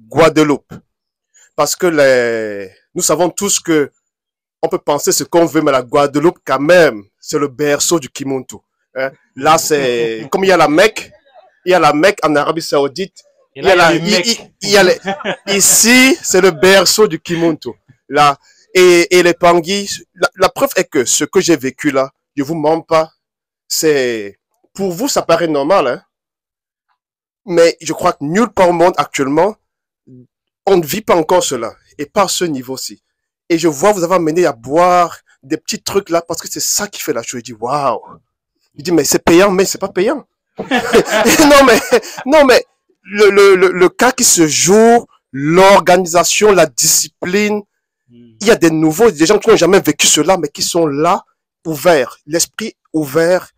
Guadeloupe. Parce que nous savons tous que on peut penser ce qu'on veut, mais la Guadeloupe, quand même, c'est le berceau du Kimuntu. Hein. Là, c'est, comme il y a la Mecque en Arabie Saoudite, Et là, ici, c'est le berceau du Kimuntu. Là, et les Pangui, la preuve est que ce que j'ai vécu là, je vous mens pas, c'est, pour vous, ça paraît normal, hein. Mais je crois que nulle part au monde actuellement, on ne vit pas encore cela. Et pas à ce niveau-ci. Et je vois, vous avez amené à boire des petits trucs là, parce que c'est ça qui fait la chose. Je dis, waouh. Je dis, mais c'est payant, mais c'est pas payant. non, mais, le cas qui se joue, l'organisation, la discipline, il y a des nouveaux, des gens qui n'ont jamais vécu cela, mais qui sont là, ouverts, l'esprit ouvert.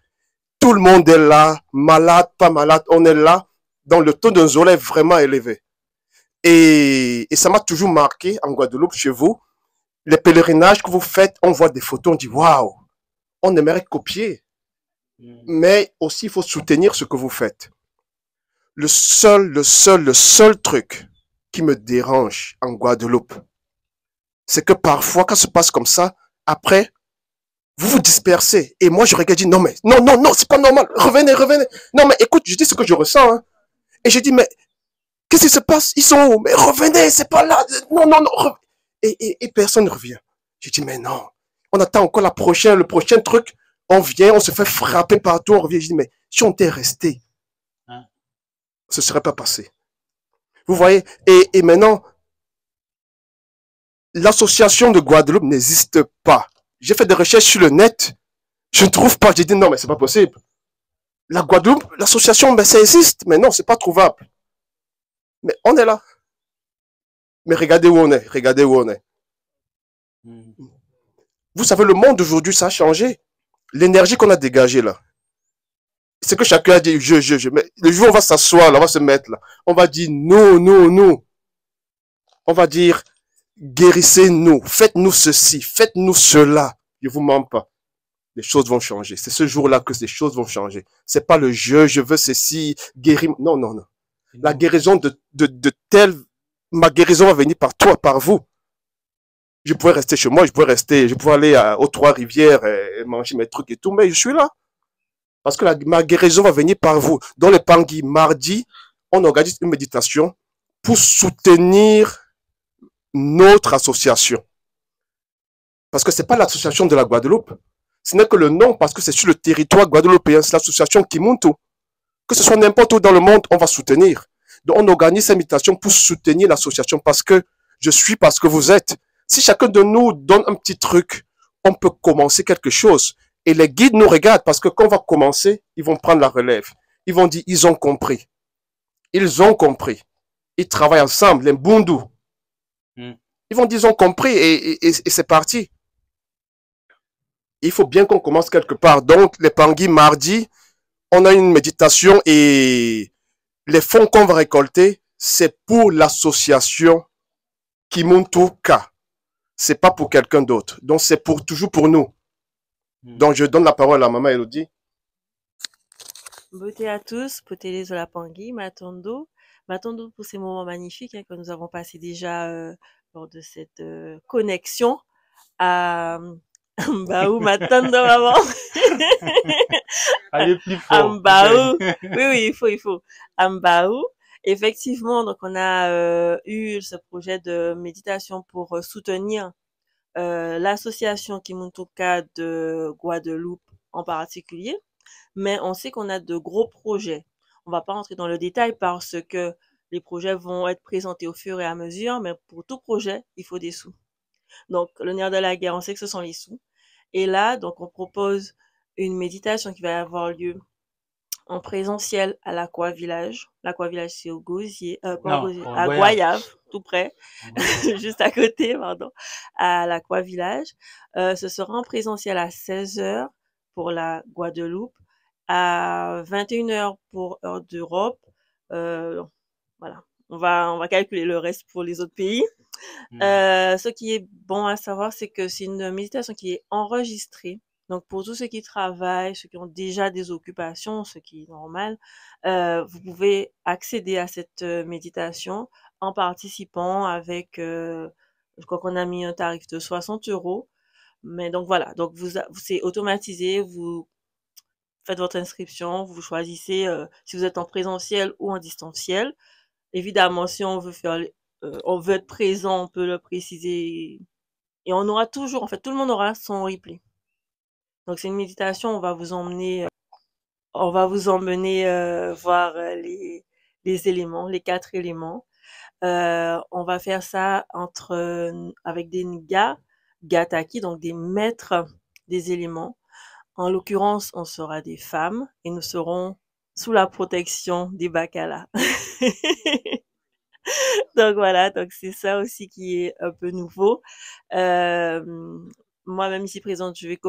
Tout le monde est là, malade, pas malade, on est là, dans le taux d'un soleil vraiment élevé. Et ça m'a toujours marqué en Guadeloupe, chez vous, les pèlerinages que vous faites, on voit des photos, on dit waouh, on aimerait copier. Mais aussi, il faut soutenir ce que vous faites. Le seul truc qui me dérange en Guadeloupe, c'est que parfois, quand ça se passe comme ça, après, vous vous dispersez. Et moi, je regarde, non, mais, non, c'est pas normal. Revenez. Non, mais écoute, je dis ce que je ressens, hein. Et je dis, mais, qu'est-ce qui se passe? Ils sont où? Mais revenez, c'est pas là. Non. Et personne ne revient. Je dis, mais non. On attend encore le prochain truc. On vient, on se fait frapper partout, on revient. Je dis, mais si on était resté, ce serait pas passé. Vous voyez? Et maintenant, l'association de Guadeloupe n'existe pas. J'ai fait des recherches sur le net. Je ne trouve pas. J'ai dit, non, mais c'est pas possible. La Guadeloupe, l'association, ben, ça existe. Mais non, c'est pas trouvable. Mais on est là. Mais regardez où on est. Vous savez, le monde d'aujourd'hui, ça a changé. L'énergie qu'on a dégagée là. C'est que chacun a dit, mais le jour où on va s'asseoir, là, on va se mettre là. On va dire, nous. On va dire, guérissez-nous, faites-nous ceci, faites-nous cela. Je vous mens pas. Les choses vont changer. C'est ce jour-là que les choses vont changer. C'est pas le je veux ceci, guérir. Non. La guérison ma guérison va venir par toi, par vous. Je pourrais rester chez moi, je pourrais aller aux Trois-Rivières et manger mes trucs et tout, mais je suis là. Parce que ma guérison va venir par vous. Dans les Pangui, mardi, on organise une méditation pour soutenir notre association. Parce que c'est pas l'association de la Guadeloupe. Ce n'est que le nom, parce que c'est sur le territoire guadeloupéen, c'est l'association Kimuntu. Que ce soit n'importe où dans le monde, on va soutenir. Donc, on organise cette méditation pour soutenir l'association parce que je suis parce que vous êtes. Si chacun de nous donne un petit truc, on peut commencer quelque chose. Et les guides nous regardent parce que quand on va commencer, ils vont prendre la relève. Ils vont dire, ils ont compris. Ils travaillent ensemble, les Mbundu. Ils vont dire, ils ont compris et c'est parti. Il faut bien qu'on commence quelque part. Donc, les Pangui, mardi, on a une méditation et les fonds qu'on va récolter, c'est pour l'association Kimuntu K. C'est pas pour quelqu'un d'autre. Donc, c'est toujours pour nous. Donc, je donne la parole à Maman Elodie. Beauté à tous, beauté les Olapangui, Matondo pour ces moments magnifiques que nous avons passés déjà lors de cette connexion à Mbaou, Matondo maman. Allez plus fort. Mbaou. Oui, il faut. Mbaou. Effectivement, donc on a eu ce projet de méditation pour soutenir l'association Kimuntuka de Guadeloupe en particulier. Mais on sait qu'on a de gros projets. On va pas rentrer dans le détail parce que les projets vont être présentés au fur et à mesure, mais pour tout projet, il faut des sous. Donc, le nerf de la guerre, on sait que ce sont les sous. Et là, donc, on propose une méditation qui va avoir lieu en présentiel à l'Aqua Village. L'Aqua Village, c'est au Gosier, à Goyave, tout près, juste à côté, pardon, à l'Aqua Village. Ce sera en présentiel à 16h pour la Guadeloupe, à 21h pour heure d'Europe. Voilà. On va calculer le reste pour les autres pays. Ce qui est bon à savoir, c'est que c'est une méditation qui est enregistrée. Donc, pour tous ceux qui travaillent, ceux qui ont déjà des occupations, ce qui est normal, vous pouvez accéder à cette méditation en participant avec, je crois qu'on a mis un tarif de 60 €. Mais donc voilà, donc c'est automatisé, vous faites votre inscription, vous choisissez si vous êtes en présentiel ou en distanciel. Évidemment, si on veut on veut être présent, on peut le préciser. Et on aura toujours, en fait, tout le monde aura son replay. Donc c'est une méditation, on va vous emmener voir les éléments, les 4 éléments. On va faire ça avec des Nga, Gataki, donc des maîtres des éléments. En l'occurrence, on sera des femmes et nous serons sous la protection des Bacala. Donc voilà, donc c'est ça aussi qui est un peu nouveau. Euh, Moi-même ici présente, je vais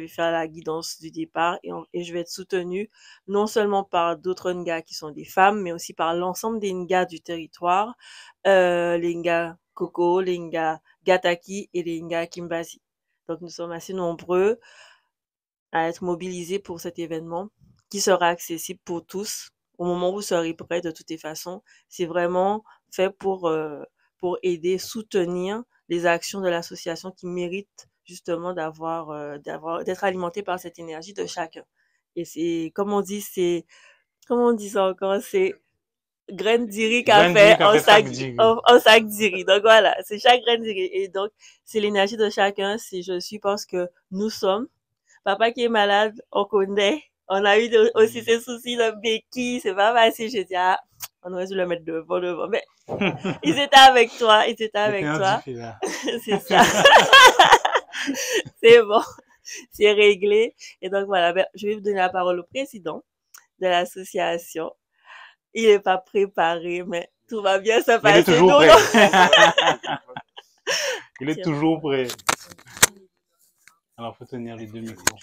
faire la guidance du départ et je vais être soutenue non seulement par d'autres Ngas qui sont des femmes, mais aussi par l'ensemble des Ngas du territoire, les Ngas Koko, les Ngas Gataki et les Ngas Kimbasi. Donc nous sommes assez nombreux à être mobilisés pour cet événement qui sera accessible pour tous au moment où vous serez prêts de toutes les façons. C'est vraiment fait pour aider, soutenir les actions de l'association qui méritent justement d'être alimentées par cette énergie de chacun. Et c'est, comment on dit ça encore, c'est graine d'iri qu'a fait un sac d'iri. Donc voilà, c'est chaque graine d'iri. Et donc, c'est l'énergie de chacun. Je pense que nous sommes. Papa qui est malade, on connaît. On a eu aussi ces soucis de béquilles, c'est pas facile. Je dis, ah, on aurait dû le mettre devant. Mais ils étaient avec toi. C'est ça. C'est bon. C'est réglé. Et donc voilà, je vais vous donner la parole au président de l'association. Il n'est pas préparé, mais tout va bien se passer. Il est toujours prêt. Il est toujours prêt. Alors, faut tenir les 2 micros.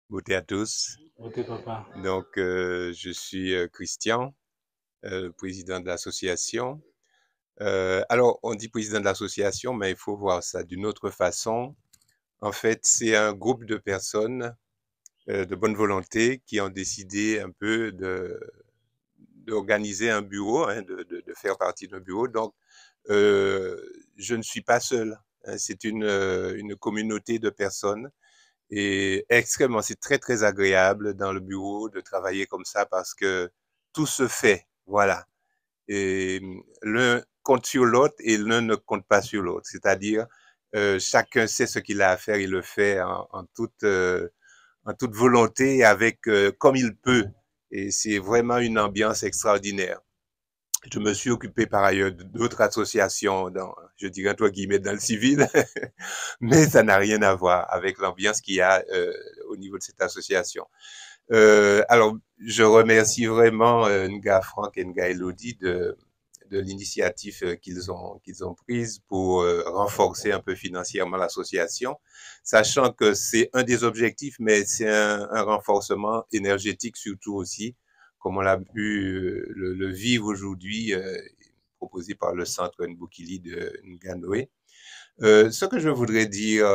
Beauté à tous. Beauté, papa. Donc, je suis Christian, président de l'association. Alors, on dit président de l'association, mais il faut voir ça d'une autre façon. En fait, c'est un groupe de personnes de bonne volonté qui ont décidé un peu d'organiser un bureau, hein, de faire partie d'un bureau. Donc, je ne suis pas seul. Hein, c'est une communauté de personnes. Et extrêmement, c'est très, très agréable dans le bureau de travailler comme ça parce que tout se fait, voilà. Et l'un compte sur l'autre et l'un ne compte pas sur l'autre. C'est-à-dire, chacun sait ce qu'il a à faire, il le fait en toute volonté et avec comme il peut. Et c'est vraiment une ambiance extraordinaire. Je me suis occupé par ailleurs d'autres associations, je dirais entre guillemets dans le civil, mais ça n'a rien à voir avec l'ambiance qu'il y a au niveau de cette association. Alors, je remercie vraiment Nga Franck et Nga Elodie de l'initiative qu'ils ont prise pour renforcer un peu financièrement l'association, sachant que c'est un des objectifs, mais c'est un renforcement énergétique surtout aussi, comme on l'a pu le vivre aujourd'hui, proposé par le centre Nbukili de Nganoé. Ce que je voudrais dire,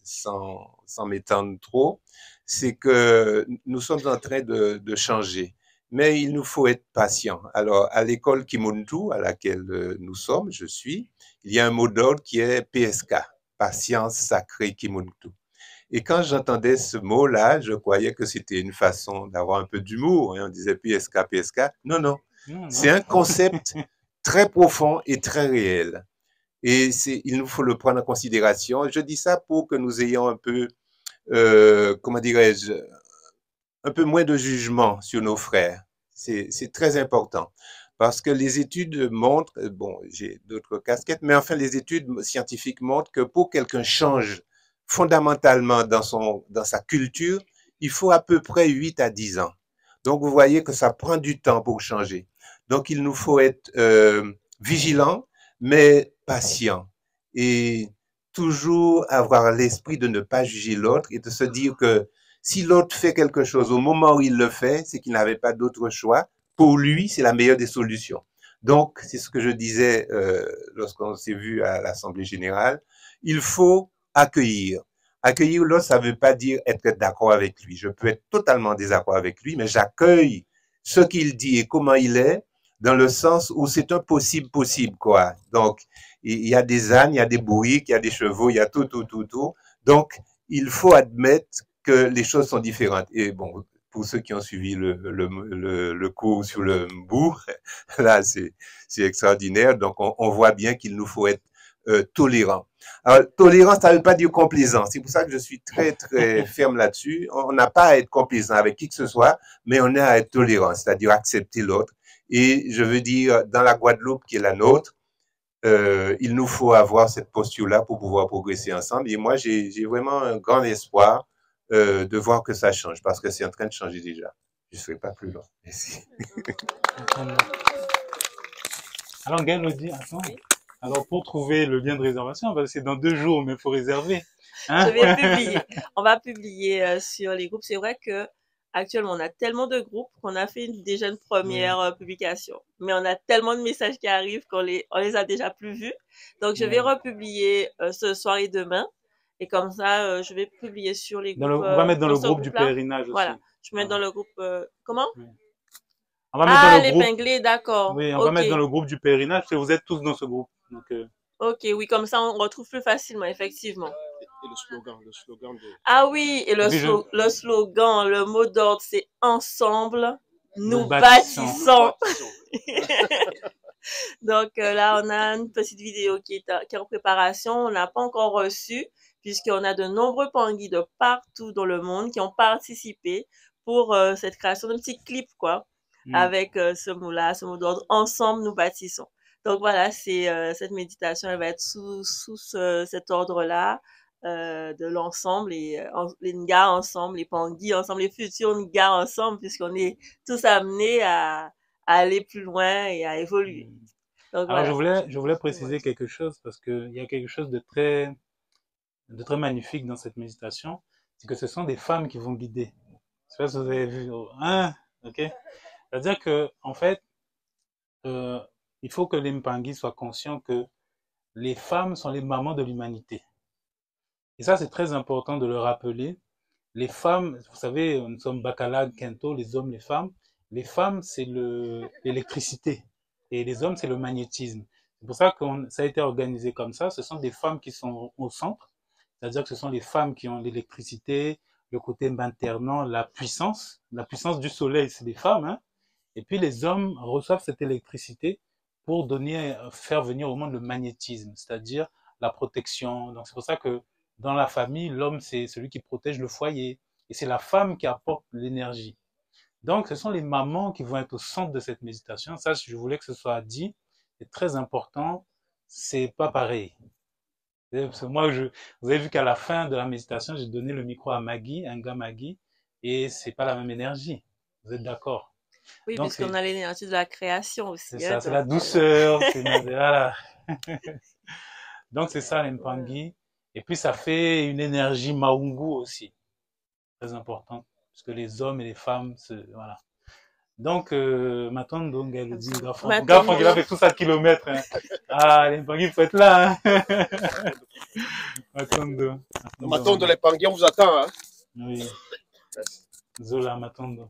sans m'étendre trop, c'est que nous sommes en train de changer, mais il nous faut être patient. Alors, à l'école Kimuntu, à laquelle nous sommes, je suis, il y a un mot d'ordre qui est PSK, Patience Sacrée Kimuntu. Et quand j'entendais ce mot-là, je croyais que c'était une façon d'avoir un peu d'humour. Hein. On disait PSK, PSK. Non, non. C'est un concept très profond et très réel. Et il nous faut le prendre en considération. Je dis ça pour que nous ayons un peu, comment dirais-je, un peu moins de jugement sur nos frères. C'est très important. Parce que les études montrent, bon, j'ai d'autres casquettes, mais enfin, les études scientifiques montrent que pour quelqu'un change fondamentalement dans sa culture, il faut à peu près 8 à 10 ans. Donc, vous voyez que ça prend du temps pour changer. Donc, il nous faut être vigilants, mais patient et toujours avoir l'esprit de ne pas juger l'autre et de se dire que si l'autre fait quelque chose au moment où il le fait, c'est qu'il n'avait pas d'autre choix. Pour lui, c'est la meilleure des solutions. Donc, c'est ce que je disais lorsqu'on s'est vu à l'Assemblée générale. Il faut accueillir. Accueillir l'autre, ça veut pas dire être d'accord avec lui. Je peux être totalement désaccord avec lui, mais j'accueille ce qu'il dit et comment il est, dans le sens où c'est un possible, quoi. Donc, il y a des ânes, il y a des bourriques, il y a des chevaux, il y a tout. Donc, il faut admettre que les choses sont différentes. Et bon, pour ceux qui ont suivi le cours sur le bourg, là, c'est extraordinaire. Donc, on voit bien qu'il nous faut être tolérant. Alors, tolérance, ça ne veut pas dire complaisant. C'est pour ça que je suis très, très ferme là-dessus. On n'a pas à être complaisant avec qui que ce soit, mais on a à être tolérant, c'est-à-dire accepter l'autre. Et je veux dire, dans la Guadeloupe qui est la nôtre, il nous faut avoir cette posture-là pour pouvoir progresser ensemble. Et moi, j'ai vraiment un grand espoir de voir que ça change, parce que c'est en train de changer déjà. Je ne serai pas plus long. Merci. Alors, Gaël nous dit, attends. Alors, pour trouver le lien de réservation, c'est dans 2 jours, mais il faut réserver. Hein? Je vais publier. On va publier sur les groupes. C'est vrai que actuellement, on a tellement de groupes qu'on a fait déjà une première publication. Mais on a tellement de messages qui arrivent qu'on les a déjà plus vus. Donc, je vais republier ce soir et demain. Et comme ça, je vais publier sur les groupes. On va mettre dans le groupe du pèlerinage aussi. Voilà. Je vais mettre dans le groupe... comment? On va mettre dans le groupe. L'épinglé, d'accord. Oui, on va mettre dans le groupe du pèlerinage, parce que vous êtes tous dans ce groupe. Donc, Ok, oui, comme ça, on retrouve plus facilement, effectivement. Et le slogan de... Ah oui, et le slogan, le mot d'ordre, c'est « Ensemble, nous bâtissons ». Donc là, on a une petite vidéo qui est en préparation. On n'a pas encore reçu, puisqu'on a de nombreux Pangui de partout dans le monde qui ont participé pour cette création d'un petit clip, quoi, avec ce mot-là, ce mot d'ordre « Ensemble, nous bâtissons ». Donc voilà, cette méditation, elle va être sous cet ordre-là, de l'ensemble, et les Nga ensemble, les Pangui ensemble, les futurs Nga ensemble, puisqu'on est tous amenés à aller plus loin et à évoluer. Donc, alors voilà. je voulais préciser quelque chose, parce qu'il y a quelque chose de très magnifique dans cette méditation, c'est que ce sont des femmes qui vont guider. Je sais pas si vous avez vu. Hein? Ok. C'est-à-dire que, en fait, il faut que les Mpangui soient conscients que les femmes sont les mamans de l'humanité. Et ça, c'est très important de le rappeler. Les femmes, vous savez, nous sommes Bakalag, Kento, les hommes, les femmes. Les femmes, c'est l'électricité. Et les hommes, c'est le magnétisme. C'est pour ça que ça a été organisé comme ça. Ce sont des femmes qui sont au centre. C'est-à-dire que ce sont les femmes qui ont l'électricité, le côté maternant, la puissance. La puissance du soleil, c'est des femmes, hein. Et puis les hommes reçoivent cette électricité pour faire venir au monde le magnétisme, c'est-à-dire la protection. Donc c'est pour ça que dans la famille, l'homme, c'est celui qui protège le foyer. Et c'est la femme qui apporte l'énergie. Donc ce sont les mamans qui vont être au centre de cette méditation. Ça, je voulais que ce soit dit. C'est très important. C'est pas pareil. Parce que moi, vous avez vu qu'à la fin de la méditation, j'ai donné le micro à Maggie, un gars Maggie, et c'est pas la même énergie. Vous êtes d'accord? Oui, puisqu'on a l'énergie de la création aussi. C'est ça, c'est la douceur. Voilà. Donc c'est ça l'Mpangui. Et puis ça fait une énergie Maungu aussi. Très importante. Parce que les hommes et les femmes, voilà. Donc, Matondo, elle dit, Gafon, il a fait tout ça de kilomètres. Hein. Ah, les Pangui, il faut être là. Hein. Matondo, les Pangui, on vous attend. Hein. Oui. Zola, Matondo.